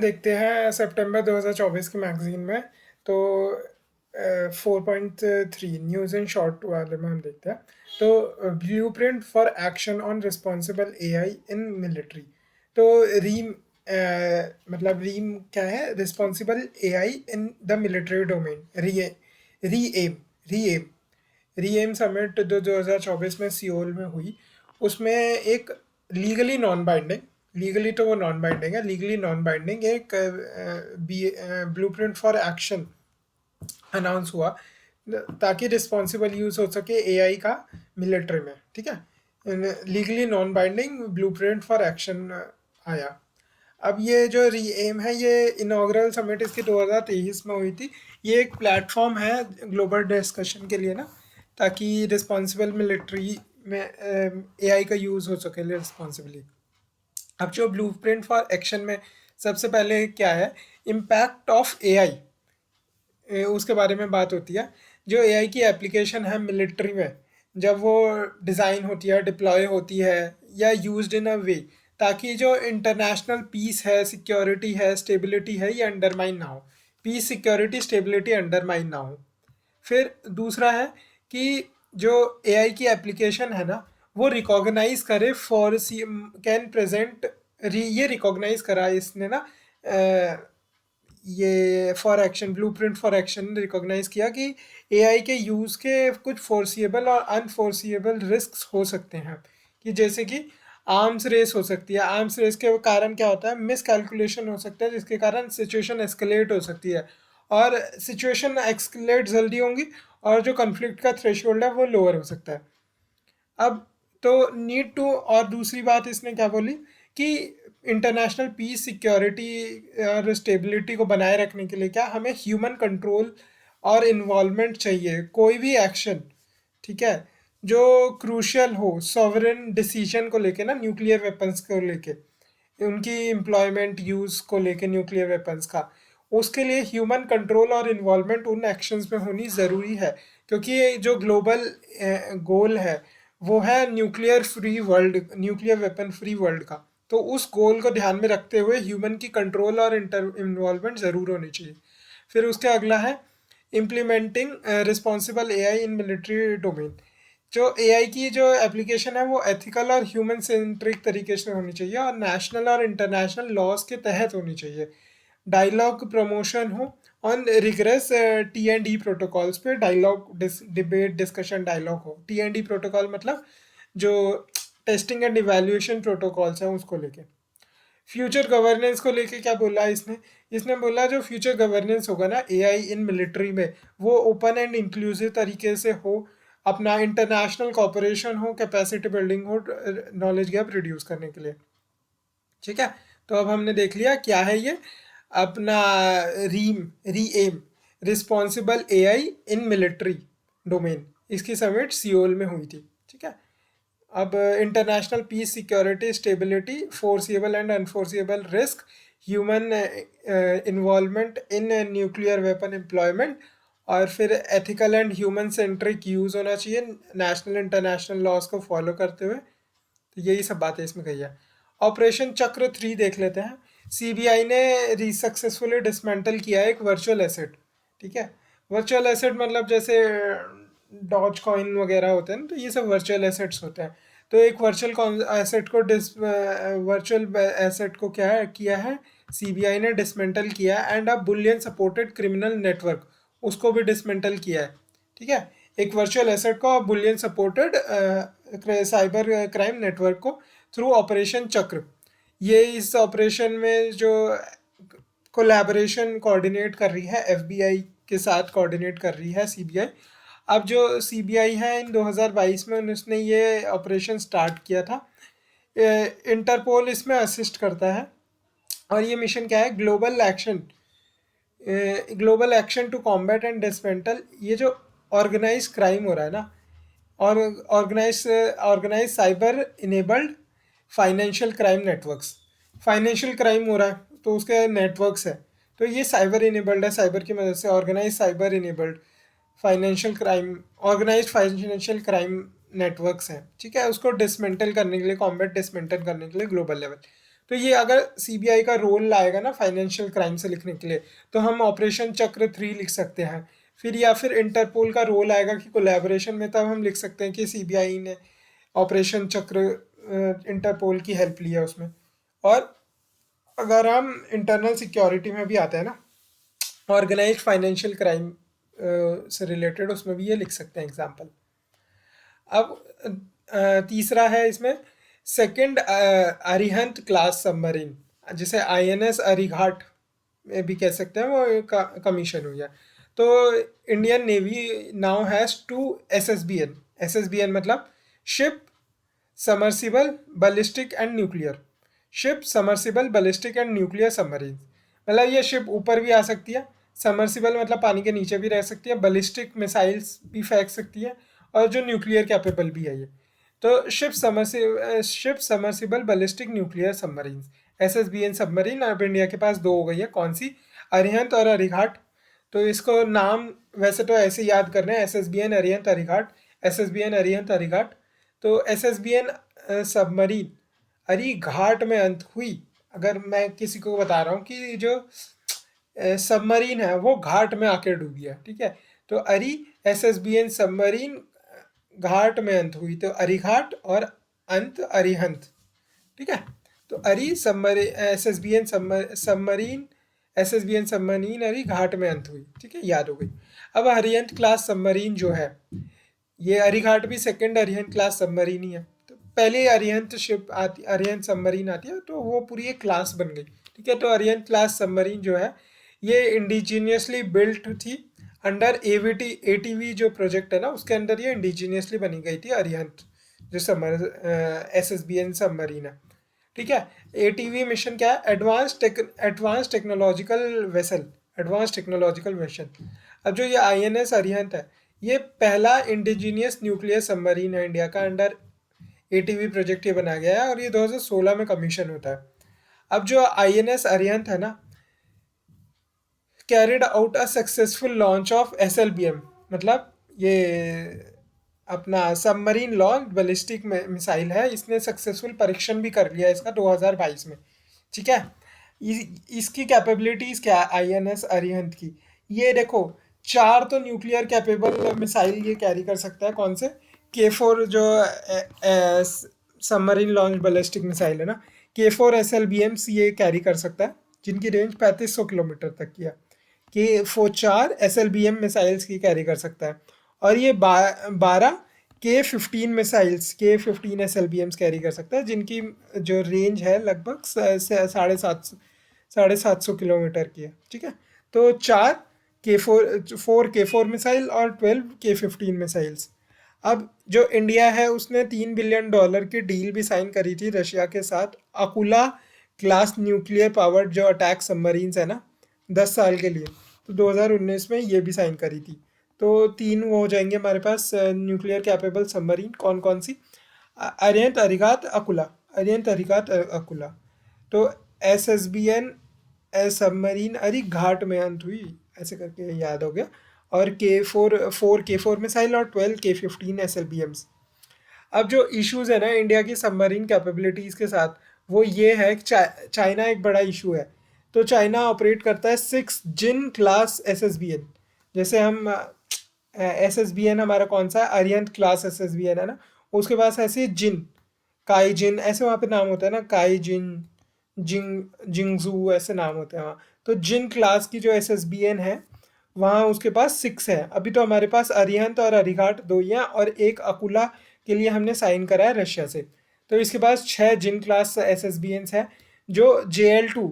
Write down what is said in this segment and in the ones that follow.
देखते हैं सितंबर 2024 की मैगजीन में। तो 4.3 न्यूज़ इन शॉर्ट वाले में हम देखते हैं। तो blueprint for action on responsible AI in military. तो रीम मतलब रीम क्या है, responsible AI in the military domain. री एम री एम समिट 2024 में सियोल में हुई। उसमें एक लीगली नॉन बाइंडिंग, लीगली तो वो नॉन बाइंडिंग है, लीगली नॉन बाइंडिंग एक ब्लूप्रिंट फॉर एक्शन अनाउंस हुआ ताकि रिस्पॉन्सिबल यूज़ हो सके एआई का मिलिट्री में। ठीक है, legally non binding blueprint for action आया। अब ये जो री एम है, ये इनॉग्रल समिट इसकी 2023 में हुई थी। ये एक प्लेटफॉर्म है ग्लोबल डिस्कशन के लिए ना, ताकि रिस्पॉन्सिबल मिलिट्री में एआई का यूज़ हो सके रिस्पॉन्सिबली। अब जो ब्लूप्रिंट फॉर एक्शन में सबसे पहले क्या है, इम्पैक्ट ऑफ एआई, उसके बारे में बात होती है। जो एआई की एप्लीकेशन है मिलिट्री में, जब वो डिज़ाइन होती है, डिप्लॉय होती है या यूज्ड इन अ वे ताकि जो इंटरनेशनल पीस है, सिक्योरिटी है, स्टेबिलिटी है, ये अंडरमाइन ना हो। पीस, सिक्योरिटी, स्टेबिलिटी अंडरमाइन ना हो। फिर दूसरा है कि जो एआई की एप्लीकेशन है ना, वो रिकॉग्नाइज करे फॉर कैन प्रेजेंट। ये रिकॉग्नाइज करा इसने ना, ये for action, blueprint for action recognise किया कि एआई के यूज़ के कुछ फोर्सिएबल और अनफोर्सिएबल रिस्क्स हो सकते हैं। कि जैसे कि आर्म्स रेस हो सकती है। आर्म्स रेस के कारण क्या होता है, मिस कैलकुलेशन हो सकता है, जिसके कारण सिचुएशन एस्केलेट हो सकती है। और सिचुएशन एस्केलेट जल्दी होंगी और जो कन्फ्लिक्ट का थ्रेशोल्ड है वो लोअर हो सकता है। अब तो नीड टू, और दूसरी बात इसने क्या बोली कि इंटरनेशनल पीस, सिक्योरिटी और स्टेबिलिटी को बनाए रखने के लिए क्या हमें ह्यूमन कंट्रोल और इन्वॉल्वमेंट चाहिए। कोई भी एक्शन, ठीक है, जो क्रूशियल हो सॉवरेन डिसीजन को लेके ना, न्यूक्लियर वेपन्स को लेके, उनकी एम्प्लॉयमेंट यूज़ को लेके न्यूक्लियर वेपन्स का, उसके लिए ह्यूमन कंट्रोल और इन्वॉल्वमेंट उन एक्शंस में होनी ज़रूरी है। क्योंकि ये जो ग्लोबल गोल है वो है nuclear free world, nuclear weapon free world का। तो उस गोल को ध्यान में रखते हुए ह्यूमन की कंट्रोल और इन्वॉल्वमेंट ज़रूर होनी चाहिए। फिर उसके अगला है implementing responsible AI in military domain. जो एआई की जो एप्लीकेशन है वो एथिकल और ह्यूमन सेंट्रिक तरीके से होनी चाहिए और नेशनल और इंटरनेशनल लॉज के तहत होनी चाहिए। डायलॉग प्रमोशन हो on regress T and D protocols पे, डायलॉग डिबेट डिस्कशन डायलॉग हो। टी एंड डी प्रोटोकॉल मतलब जो टेस्टिंग एंड इवैल्यूएशन प्रोटोकॉल्स हैं उसको लेके। फ्यूचर गवर्नेंस को लेके क्या बोला इसने, इसने बोला जो फ्यूचर गवर्नेंस होगा ना एआई इन मिलिट्री में, वो ओपन एंड इंक्लूसिव तरीके से हो, अपना इंटरनेशनल कॉपरेशन हो, कैपेसिटी बिल्डिंग हो, नॉलेज गैप रिड्यूस करने के लिए। ठीक है, तो अब हमने देख लिया क्या है ये अपना REAIM, responsible AI in military domain. इसकी समिट सियोल में हुई थी। ठीक है, अब international peace, security, stability, foreseeable and unforeseeable risk, human involvement in nuclear weapon employment, और फिर ethical and human centric use होना चाहिए नेशनल इंटरनेशनल लॉज को फॉलो करते हुए। तो यही सब बातें इसमें कही है। ऑपरेशन चक्र 3 देख लेते हैं। सीबीआई ने सक्सेसफुली डिसमेंटल किया है एक वर्चुअल एसेट। ठीक है, वर्चुअल एसेट मतलब जैसे डॉज कॉइन वगैरह होते हैं ना, तो ये सब वर्चुअल एसेट्स होते हैं। तो एक वर्चुअल एसेट को वर्चुअल एसेट को क्या है किया है, सीबीआई ने डिसमेंटल किया है। एंड अब बुलियन सपोर्टेड क्रिमिनल नेटवर्क, उसको भी डिसमेंटल किया है। ठीक है, एक वर्चुअल एसेट को Boolean supported cyber crime network को थ्रू ऑपरेशन चक्र। ये इस ऑपरेशन में जो कोलैबोरेशन कोऑर्डिनेट कर रही है एफबीआई के साथ, कोऑर्डिनेट कर रही है सीबीआई। अब जो सीबीआई है इन 2022 में उसने ये ऑपरेशन स्टार्ट किया था। इंटरपोल इसमें असिस्ट करता है। और ये मिशन क्या है, global action to combat and dismantle, ये जो ऑर्गेनाइज क्राइम हो रहा है ना, और organise cyber enabled financial crime networks, financial crime हो रहा है तो उसके नेटवर्क्स है। तो ये साइबर इनेबल्ड है, साइबर की मदद से organise cyber enabled financial crime, organise financial crime networks हैं। ठीक है, उसको डिसमेंटल करने के लिए, कॉम्बैट डिसमेंटल करने के लिए ग्लोबल लेवल। तो ये अगर सीबीआई का रोल लाएगा ना फाइनेंशियल क्राइम से लिखने के लिए, तो हम ऑपरेशन चक्र 3 लिख सकते हैं। फिर या फिर इंटरपोल का रोल आएगा कि कोलैबोरेशन में, तब हम लिख सकते हैं कि सीबीआई ने ऑपरेशन चक्र इंटरपोल की हेल्प ली है उसमें। और अगर हम इंटरनल सिक्योरिटी में भी आते हैं ना, ऑर्गेनाइज फाइनेंशियल क्राइम से रिलेटेड, उसमें भी ये लिख सकते हैं एग्जाम्पल। अब तीसरा है इसमें सेकंड अरिहंत क्लास सबमरीन, जिसे आईएनएस अरिघाट में भी कह सकते हैं, वो कमीशन हुई है। तो Indian navy now has 2 SSBN. SSBN मतलब ship submersible ballistic and nuclear. Ship submersible ballistic and nuclear submarine, मतलब ये शिप ऊपर भी आ सकती है, समर्सिबल मतलब पानी के नीचे भी रह सकती है, बैलिस्टिक मिसाइल्स भी फेंक सकती है, और जो न्यूक्लियर कैपेबल भी है ये। तो ship submersible ballistic nuclear submarine, SSBN submarine अब इंडिया के पास 2 हो गई है। कौन सी? अरिहंत और अरिघाट। तो इसको नाम वैसे तो ऐसे याद करना है, एसएसबीएन अरिहंत अरिघाट, एसएसबीएन अरिहंत अरिघाट। तो एसएसबीएन सबमरीन अरिघाट में अंत हुई। अगर मैं किसी को बता रहा हूँ कि जो सबमरीन है वो घाट में आके डूबी है, ठीक है, तो अरी एसएसबीएन सबमरीन घाट में अंत हुई, तो अरिघाट और अंत अरिहंत, ठीक है। तो अरी submarine SSBN submarine SSBN submarine अरी घाट में अंत हुई, ठीक है, याद हो गई। अब अरिहंत क्लास सबमरीन जो है, ये अरिघाट भी सेकंड अरिहंत क्लास सबमरीन ही है। तो पहले अरिहंत शिप आती, अरिहंत सबमरीन आती है, तो वो पूरी एक क्लास बन गई, ठीक है। तो अरिहंत क्लास सबमरीन जो है ये इंडिजीनियसली बिल्ट थी अंडर एवीटी एटीवी जो प्रोजेक्ट है ना, उसके अंदर ये इंडिजीनियसली बनी गई थी अरिहंत जो एसएसबीएन सबमरीन है, ठीक है। एटीवी मिशन क्या है? Advance technological vessel, advance technological mission. अब जो ये आईएनएस अरिहंत है, ये पहला इंडिजीनियस न्यूक्लियर सबमरीन है इंडिया का, अंडर एटीवी प्रोजेक्ट ये बनाया गया है, और ये 2016 में कमीशन होता है। अब जो आईएनएस अरिहंत है ना, carried out a successful launch of SLBM, मतलब ये अपना सबमरीन लॉन्च बैलिस्टिक मिसाइल है, इसने सक्सेसफुल परीक्षण भी कर लिया इसका 2022 में, ठीक है। इसकी कैपेबिलिटीज़ क्या है आईएनएस अरिहंत की? ये देखो, 4 तो न्यूक्लियर कैपेबल मिसाइल ये कैरी कर सकता है। कौन से? K4 जो सबमरीन लॉन्च बैलिस्टिक मिसाइल है ना, K4 SLBMs ये कैरी कर सकता है, जिनकी रेंज 3500 किलोमीटर तक की है। K4 SLBM मिसाइल्स की कैरी कर सकता है, और ये 12 K15 missiles K15 SLBMs carry कर सकता है, जिनकी जो रेंज है लगभग 750 किलोमीटर की है, ठीक है। तो 4 K4 मिसाइल और 12 K15 मिसाइल्स। अब जो इंडिया है उसने $3 बिलियन की डील भी साइन करी थी रशिया के साथ, अकुला क्लास न्यूक्लियर पावर्ड जो अटैक सबमरीन्स है ना, 10 साल के लिए। तो 2019 में ये भी साइन करी थी। तो 3 वो हो जाएंगे हमारे पास न्यूक्लियर कैपेबल सबमरीन। कौन कौन सी? अरिहंत अरिघात अकुला, अरिहंत अरिघात अकुला। तो एसएसबीएन सबमरीन अरिघाट में अंत हुई, ऐसे करके याद हो गया। और K4 मिसाइल और 12 K15 SLBMs। अब जो इश्यूज है ना इंडिया की सबमरीन कैपेबिलिटीज़ के साथ, वो ये है कि चाइना एक बड़ा इशू है। तो चाइना ऑपरेट करता है 6 जिन क्लास SSBN। जैसे हम SSBN हमारा कौन सा है? अरिहंत क्लास SSBN है ना, उसके पास ऐसे जिन, काई जिन, ऐसे वहाँ पे नाम होता है ना, काई जिन, जिंगजू, ऐसे नाम होते हैं वहाँ। तो जिन क्लास की जो SSBN है वहाँ उसके पास 6 है। अभी तो हमारे पास अरिहंत और अरिघाट 2 ही हैं, और एक अकुला के लिए हमने साइन करा है रशिया से। तो इसके पास 6 जिन क्लास SSBNs है, जो JL2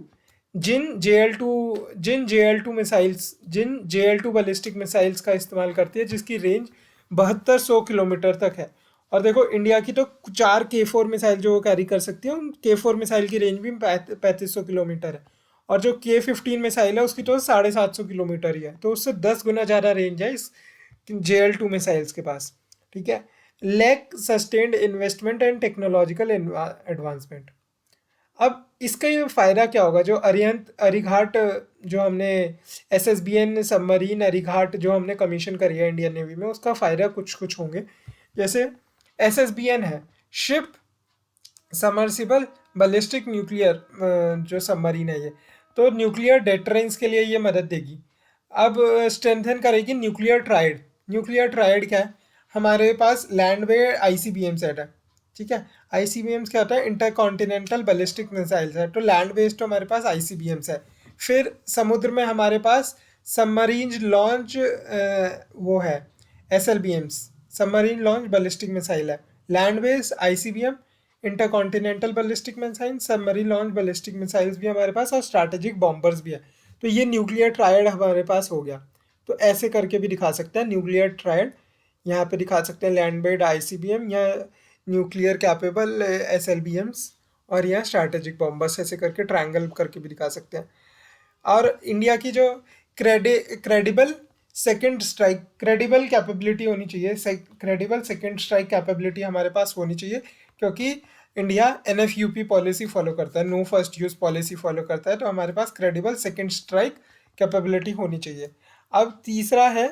जिन JL2 बैलिस्टिक मिसाइल्स का इस्तेमाल करती है, जिसकी रेंज 7200 किलोमीटर तक है। और देखो इंडिया की तो 4 K4 मिसाइल जो वो कैरी कर सकती है, उन K4 मिसाइल की रेंज भी 3500 किलोमीटर है, और जो K15 मिसाइल है उसकी तो 750 किलोमीटर ही है। तो उससे 10 गुना ज़्यादा रेंज है इस JL2 मिसाइल्स के पास, ठीक है। Lack sustained investment and technological advancement. अब इसका ये फ़ायदा क्या होगा? जो अरिहंत अरिघाट जो हमने SSBN सबमरीन अरिघाट जो हमने कमीशन करी है इंडियन नेवी में, उसका फ़ायदा कुछ कुछ होंगे। जैसे SSBN है शिप समर्सिबल बैलिस्टिक न्यूक्लियर जो सबमरीन है ये, तो न्यूक्लियर डेटरेंस के लिए ये मदद देगी। अब स्ट्रेंथन करेगी न्यूक्लियर ट्राइड। न्यूक्लियर ट्राइड क्या है? हमारे पास लैंड वे आईसीबीएम सेट है, ठीक है। आईसीबीएम क्या होता है? इंटर कॉन्टिनेंटल बैलिस्टिक मिसाइल्स है, तो लैंड बेस्ड तो हमारे पास आईसीबीएम्स है। फिर समुद्र में हमारे पास सबमरीन लॉन्च वो है एसएलबीएम्स, सबमरीन लॉन्च बैलिस्टिक मिसाइल है। Land based ICBM, intercontinental ballistic missile, submarine launch ballistic missiles भी हमारे पास, और स्ट्रैटेजिक बॉम्बर्स भी है। तो ये न्यूक्लियर ट्रायड हमारे पास हो गया। तो ऐसे करके भी दिखा सकते हैं न्यूक्लियर ट्रायड। यहाँ पे दिखा सकते हैं लैंड बेस्ड आईसीबीएम या न्यूक्लियर कैपेबल एसएलबीएम्स, और यहाँ स्ट्रैटेजिक बॉम्बर्स, ऐसे करके ट्रायंगल करके भी दिखा सकते हैं। और इंडिया की जो credible second strike, credible capability होनी चाहिए, क्रेडिबल सेकंड स्ट्राइक कैपेबिलिटी हमारे पास होनी चाहिए, क्योंकि इंडिया एनएफयूपी पॉलिसी फॉलो करता है, no first use policy follow करता है। तो हमारे पास क्रेडिबल सेकंड स्ट्राइक कैपेबिलिटी होनी चाहिए। अब तीसरा है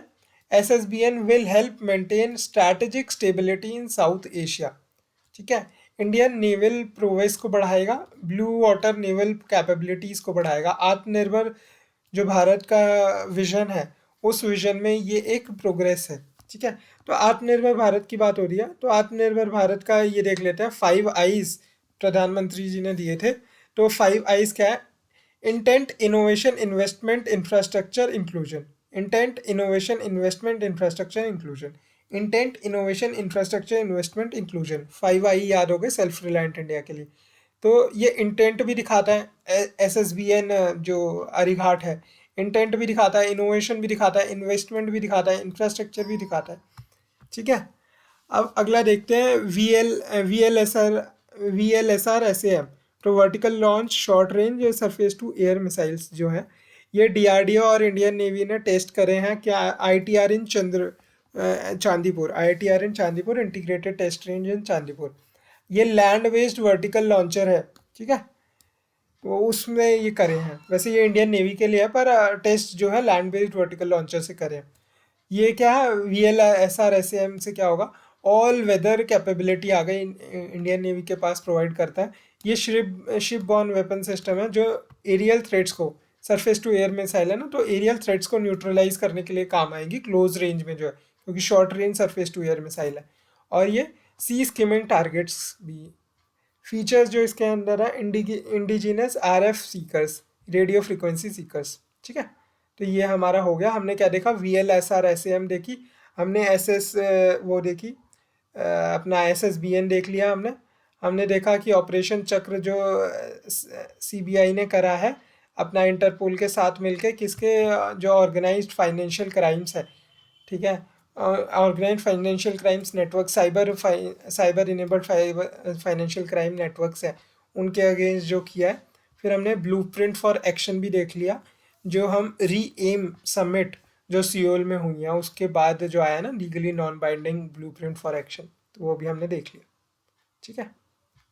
SSBN will help maintain strategic stability in South Asia, ठीक है। इंडियन नेवल प्रोवेस को बढ़ाएगा, ब्लू वाटर नेवल कैपेबिलिटीज़ को बढ़ाएगा। आत्मनिर्भर जो भारत का विजन है, उस विजन में ये एक प्रोग्रेस है, ठीक है। तो आत्मनिर्भर भारत की बात हो रही है, तो आत्मनिर्भर भारत का ये देख लेते हैं। 5 आईज प्रधानमंत्री जी ने दिए थे। तो 5 आईज क्या है? Intent, innovation, investment, infrastructure, inclusion. Intent, innovation, investment, infrastructure, inclusion. Intent, innovation, infrastructure, investment, inclusion. 5 आई याद हो गए सेल्फ रिलायंट इंडिया के लिए। तो ये इंटेंट भी दिखाता है, एसएसबीएन जो अरीघाट है, इंटेंट भी दिखाता है, इनोवेशन भी दिखाता है, इन्वेस्टमेंट भी दिखाता है, इंफ्रास्ट्रक्चर भी दिखाता है, ठीक है। अब अगला देखते हैं V L S R S A M, तो vertical launch short range surface to air missiles जो है, ये डीआरडीओ और इंडियन नेवी ने टेस्ट करे हैं। क्या? ITR in Chandipur, ITR in Chandipur, integrated test range in Chandipur. ये लैंड बेस्ड वर्टिकल लॉन्चर है, ठीक है। तो उसमें ये करे हैं, वैसे ये इंडियन नेवी के लिए है, पर टेस्ट जो है लैंड बेस्ड वर्टिकल लॉन्चर से करें। ये क्या है? VLSR-SM से क्या होगा? ऑल वेदर कैपेबिलिटी आ गई, इंडियन नेवी के पास प्रोवाइड करता है। ये शिप बॉर्न वेपन सिस्टम है जो एरियल थ्रेट्स को, सरफेस टू एयर मिसाइल है ना, तो एरियल थ्रेट्स को न्यूट्रलाइज करने के लिए काम आएंगी क्लोज रेंज में जो है, क्योंकि short range surface to air missile है। और ये सी स्किमिंग टारगेट्स भी। फीचर्स जो इसके अंदर है, indigenous RF seekers, radio frequency seekers, ठीक है। तो ये हमारा हो गया। हमने क्या देखा? VLSR-SM देखी, हमने SS वो देखी, अपना SSBN देख लिया हमने। हमने देखा कि ऑपरेशन चक्र जो CBI ने करा है अपना इंटरपोल के साथ मिलके, किसके जो ऑर्गेनाइज्ड फाइनेंशियल क्राइम्स है, ठीक है, organised financial crimes network, cyber enabled financial crime networks है, उनके अगेंस्ट जो किया है। फिर हमने ब्लूप्रिंट फॉर एक्शन भी देख लिया, जो हम री-एम समिट जो सियोल में हुई है उसके बाद जो आया ना legally non binding blueprint for action, तो वो भी हमने देख लिया, ठीक है।